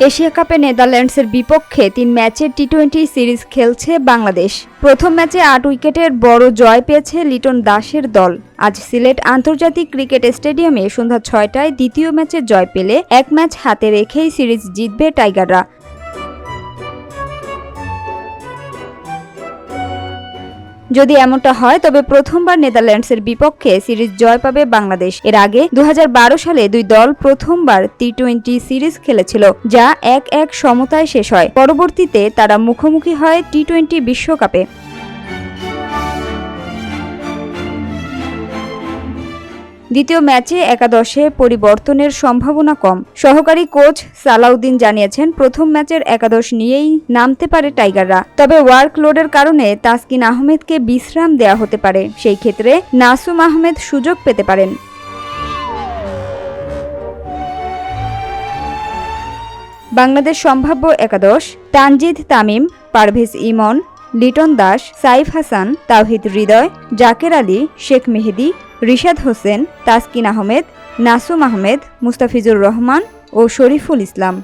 Asia কাপে নেদারল্যান্ডসের বিপক্ষে ৩ ম্যাচের টি-20 সিরিজ খেলছে বাংলাদেশ। প্রথম ম্যাচে ৮ উইকেটের বড় জয় পেয়েছে লিটন দাসের দল। আজ সিলেট আন্তর্জাতিক ক্রিকেট স্টেডিয়ামে সন্ধ্যা ৬টায় দ্বিতীয় ম্যাচে জয় পেলে ১ ম্যাচ হাতে রেখেই সিরিজ জিতবে টাইগাররা। যদি এমনটা হয় তবে প্রথমবার নেদারল্যান্ডসের বিপক্ষে সিরিজ জয় পাবে বাংলাদেশ। এর আগে ২০১২ সালে দুই দল প্রথমবার টি-20 সিরিজ খেলেছিল, যা ১-১ সমতায় শেষ হয়। পরবর্তীতে তারা মুখোমুখি হয় টি-20 বিশ্বকাপে। দ্বিতীয় ম্যাচে একাদশে পরিবর্তনের সম্ভাবনা কম। সহকারী কোচ সালাউদ্দিন জানিয়েছেন, প্রথম ম্যাচের একাদশ নিয়েই নামতে পারে টাইগাররা। তবে ওয়ার্কলোডের কারণে তাসকিন আহমেদকে বিশ্রাম দেয়া হতে পারে। সেই ক্ষেত্রে নাসুম আহমেদ সুযোগ পেতে পারেন। বাংলাদেশ সম্ভাব্য একাদশ: তানজিদ তামিম, পারভেজ ইমন, লিটন দাস, সাইফ হাসান, তাওহিদ হৃদয়, জাকের আলী, শেখ মেহেদী, রিশাদ হোসেন, তাসকিন আহমেদ, নাসুম আহমেদ, মুস্তাফিজুর রহমান ও শরীফুল ইসলাম।